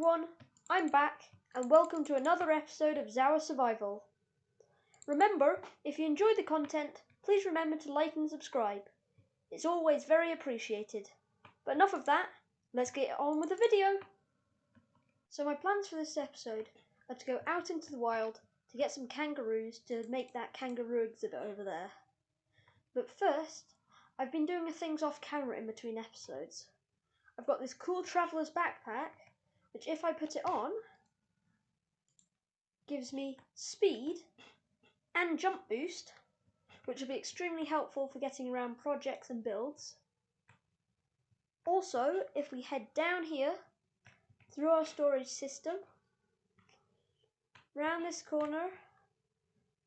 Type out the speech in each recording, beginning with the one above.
everyone, I'm back and welcome to another episode of Zawa Survival. Remember, if you enjoyed the content, please remember to like and subscribe. It's always very appreciated. But enough of that, let's get on with the video. So my plans for this episode are to go out into the wild to get some kangaroos to make that kangaroo exhibit over there. But first, I've been doing things off camera in between episodes. I've got this cool traveller's backpack, which if I put it on, gives me speed and jump boost, which will be extremely helpful for getting around projects and builds. Also, if we head down here, through our storage system, round this corner,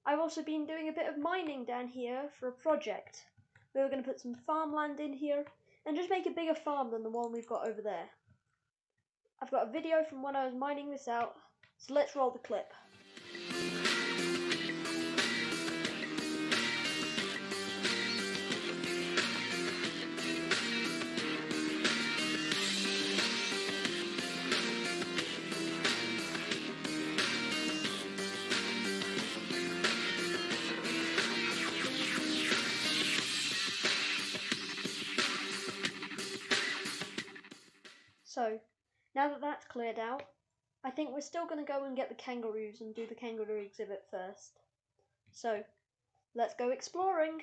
I've also been doing a bit of mining down here for a project. We're going to put some farmland in here and just make a bigger farm than the one we've got over there. I've got a video from when I was mining this out, so let's roll the clip. So, now that that's cleared out, I think we're still going to go and get the kangaroos and do the kangaroo exhibit first. So, let's go exploring.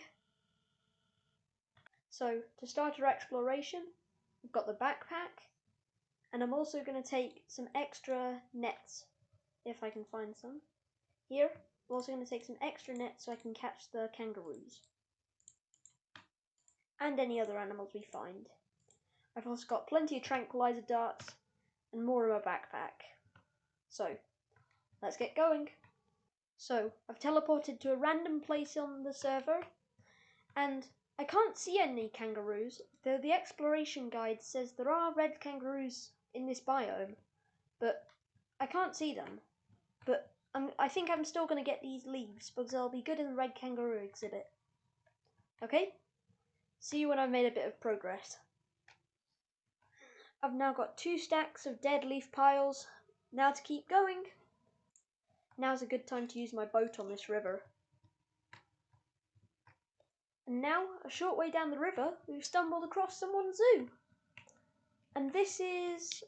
So, to start our exploration, we've got the backpack, and I'm also going to take some extra nets, if I can find some. Here, I'm also going to take some extra nets so I can catch the kangaroos. And any other animals we find. I've also got plenty of tranquilizer darts and more in my backpack. So, let's get going. So, I've teleported to a random place on the server, and I can't see any kangaroos, though the exploration guide says there are red kangaroos in this biome, but I can't see them. But I think I'm still going to get these leaves because they'll be good in the red kangaroo exhibit. Okay? See you when I've made a bit of progress. I've now got 2 stacks of dead leaf piles. Now to keep going. Now's a good time to use my boat on this river. And now, a short way down the river, we've stumbled across someone's zoo. And this is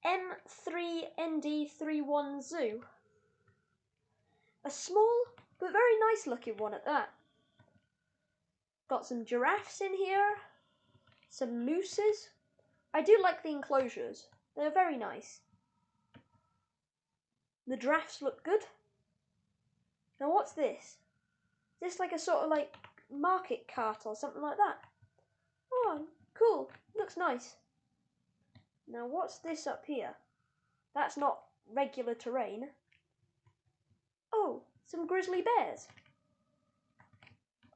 M3ND31 Zoo. A small but very nice looking one at that. Got some giraffes in here. Some mooses. I do like the enclosures. They're very nice. The giraffes look good. Now what's this? Is this like a sort of like market cart or something like that? Oh, cool. Looks nice. Now what's this up here? That's not regular terrain. Oh, some grizzly bears.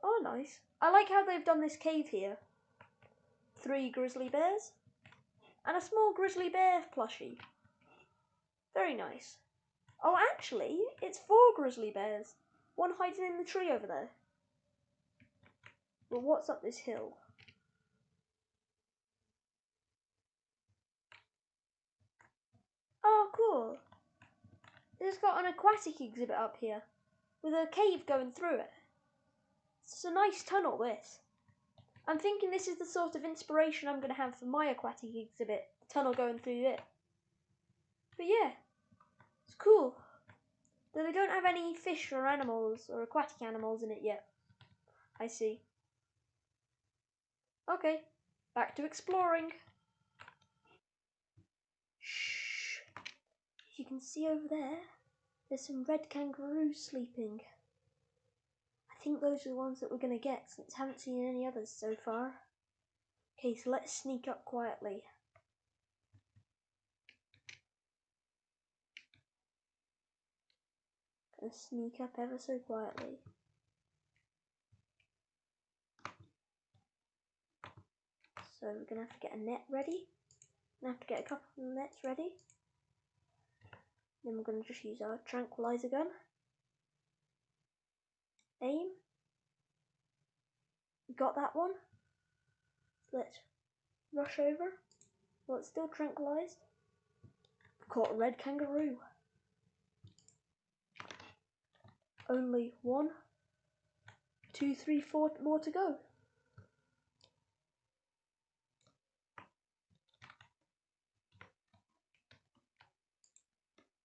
Oh, nice. I like how they've done this cave here. 3 grizzly bears, and a small grizzly bear plushie. Very nice. Oh, actually, it's 4 grizzly bears. One hiding in the tree over there. Well, what's up this hill? Oh, cool. It's got an aquatic exhibit up here, with a cave going through it. It's a nice tunnel, this. I'm thinking this is the sort of inspiration I'm going to have for my aquatic exhibit, the tunnel going through it. But yeah, it's cool. Though they don't have any fish or animals or aquatic animals in it yet. I see. Okay, back to exploring. Shh. If you can see over there, there's some red kangaroos sleeping. I think those are the ones that we're going to get since I haven't seen any others so far. Okay, so let's sneak up quietly. Gonna sneak up ever so quietly. So we're going to have to get a net ready. Gonna have to get a couple of nets ready. Then we're going to just use our tranquilizer gun. Aim. We got that one. Let's rush over. Well, it's still tranquilized. caught a red kangaroo. Only 1, 2, 3, 4 more to go.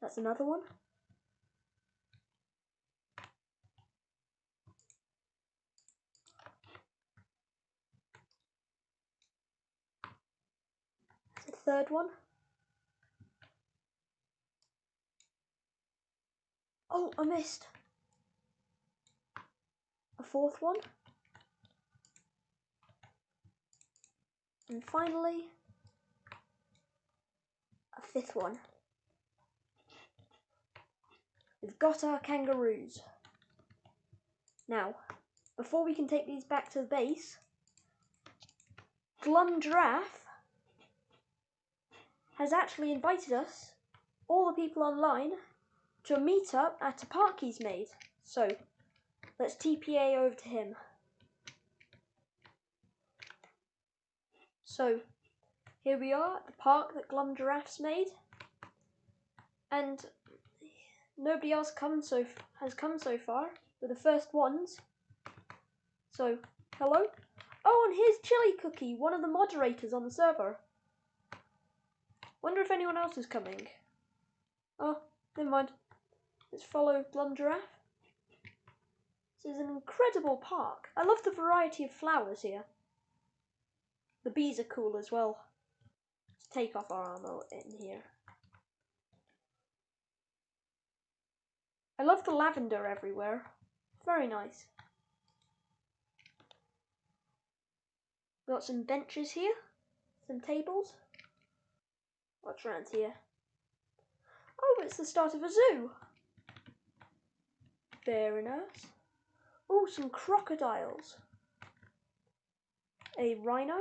That's another one. That's a third one. Oh, I missed. A fourth one. And finally, a fifth one. We've got our kangaroos. Now, before we can take these back to the base, Glum Giraffe has actually invited us, all the people online, to a meetup at a park he's made. So, let's TPA over to him. So, here we are at the park that Glum Giraffe's made, and nobody else has come so far. We're the first ones. So, hello? Oh, and here's Chili Cookie, one of the moderators on the server. Wonder if anyone else is coming. Oh, never mind. Let's follow Glum Giraffe. This is an incredible park. I love the variety of flowers here. The bees are cool as well. Let's take off our armor in here. I love the lavender everywhere. Very nice. We've got some benches here. Some tables. What's around here? Oh, it's the start of a zoo. Very nice. Oh, some crocodiles. A rhino.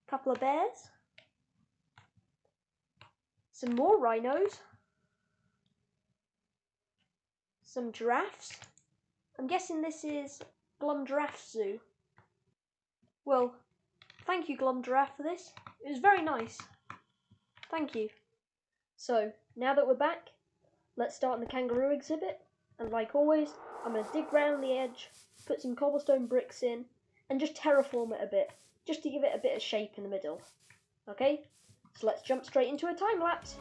Couple of bears. Some more rhinos. Some giraffes. I'm guessing this is Glum Giraffe's zoo. Well, thank you, Glum Giraffe, for this. It was very nice. Thank you. So, now that we're back, let's start on the kangaroo exhibit. And like always, I'm going to dig round the edge, put some cobblestone bricks in, and just terraform it a bit, just to give it a bit of shape in the middle. Okay? So let's jump straight into a time lapse.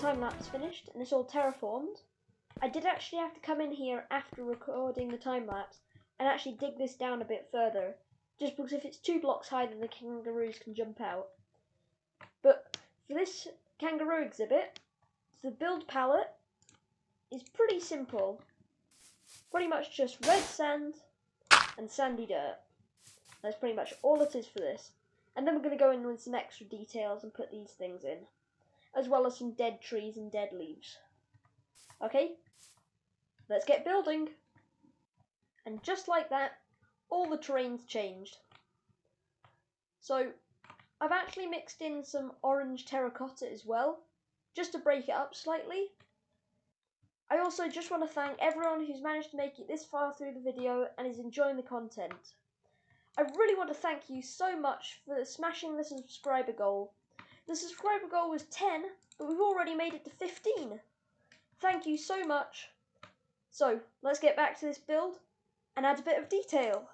Time-lapse finished and it's all terraformed, I did actually have to come in here after recording the time-lapse and actually dig this down a bit further, just because if it's 2 blocks higher then the kangaroos can jump out. But for this kangaroo exhibit, the build palette is pretty simple. Pretty much just red sand and sandy dirt. That's pretty much all it is for this. And then we're going to go in with some extra details and put these things in, as well as some dead trees and dead leaves. Okay, let's get building. And just like that, all the terrain's changed. So, I've actually mixed in some orange terracotta as well, just to break it up slightly. I also just want to thank everyone who's managed to make it this far through the video and is enjoying the content. I really want to thank you so much for smashing the subscriber goal. The subscriber goal was 10, but we've already made it to 15. Thank you so much. So, let's get back to this build and add a bit of detail.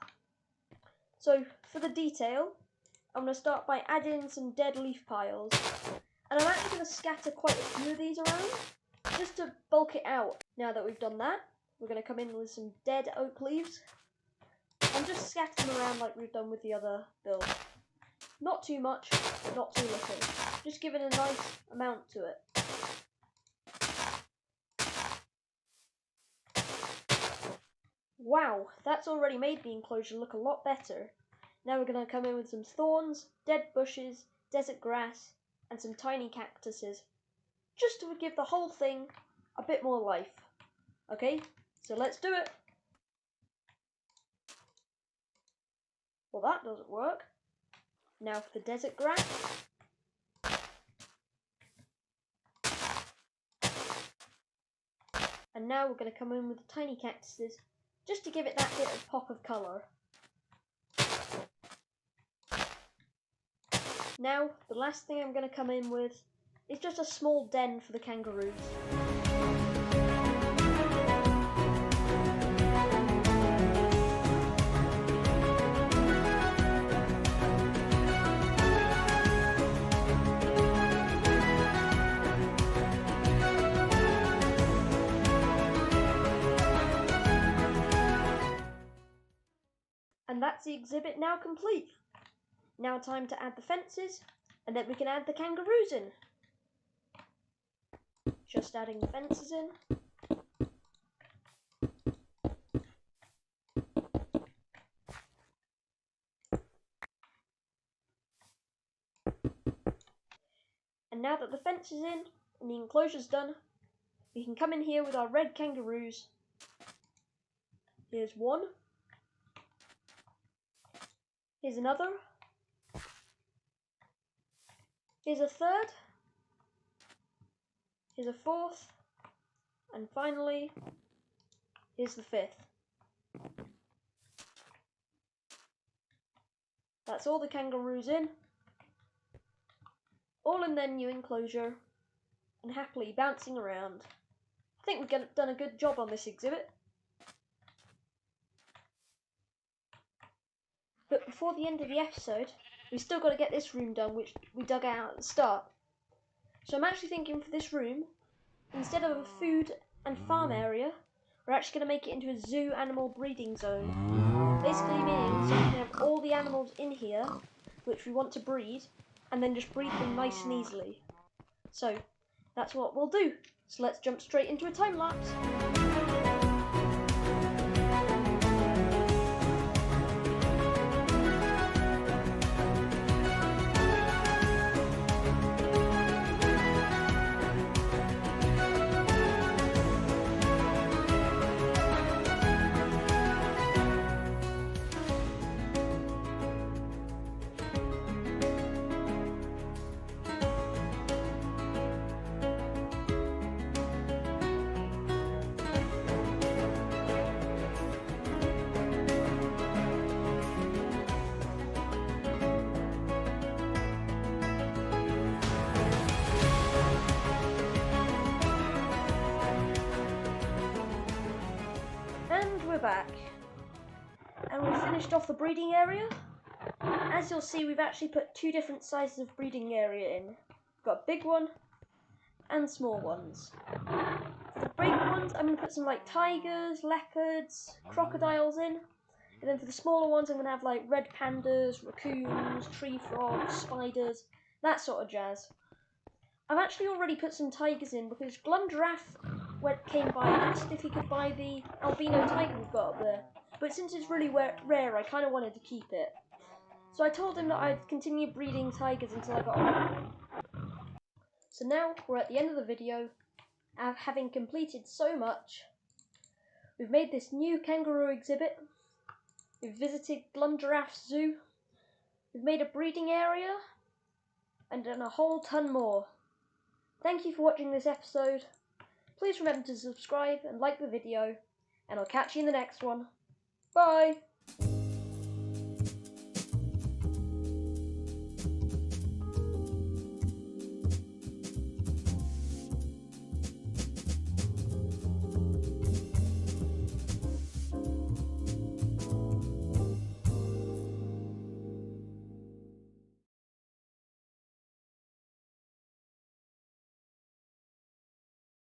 So, for the detail, I'm going to start by adding some dead leaf piles. And I'm actually going to scatter quite a few of these around, just to bulk it out. Now that we've done that, we're going to come in with some dead oak leaves and just scatter them around like we've done with the other build. Not too much, but not too little. Just give it a nice amount to it. Wow, that's already made the enclosure look a lot better. Now we're going to come in with some thorns, dead bushes, desert grass, and some tiny cactuses, just to give the whole thing a bit more life. Okay, so let's do it. Well, that doesn't work. Now for the desert grass. And now we're going to come in with the tiny cactuses, just to give it that bit of pop of colour. Now, the last thing I'm going to come in with is just a small den for the kangaroos. And that's the exhibit now complete. Now time to add the fences, and then we can add the kangaroos in. Just adding the fences in. And now that the fence is in and the enclosure's done, we can come in here with our red kangaroos. Here's one. Here's another. Here's a third. Here's a fourth. And finally, here's the fifth. That's all the kangaroos in. All in their new enclosure and happily bouncing around. I think we've done a good job on this exhibit. But before the end of the episode, we've still got to get this room done, which we dug out at the start. So I'm actually thinking for this room, instead of a food and farm area, we're actually going to make it into a zoo animal breeding zone. Basically meaning so we can have all the animals in here, which we want to breed, and then just breed them nice and easily. So, that's what we'll do. So let's jump straight into a time lapse. Back, and we've finished off the breeding area. As you'll see, we've actually put two different sizes of breeding area in. We've got a big one and small ones. For the big ones, I'm going to put some like tigers, leopards, crocodiles in, and then for the smaller ones I'm going to have like red pandas, raccoons, tree frogs, spiders, that sort of jazz. I've actually already put some tigers in because Glumgiraffe came by and asked if he could buy the albino tiger we've got up there. But since it's really rare, I kind of wanted to keep it. So I told him that I'd continue breeding tigers until I got a red one. So now we're at the end of the video, having completed so much. We've made this new kangaroo exhibit. We've visited Glumgiraffe's zoo. We've made a breeding area and done a whole ton more. Thank you for watching this episode. Please remember to subscribe and like the video, and I'll catch you in the next one. Bye!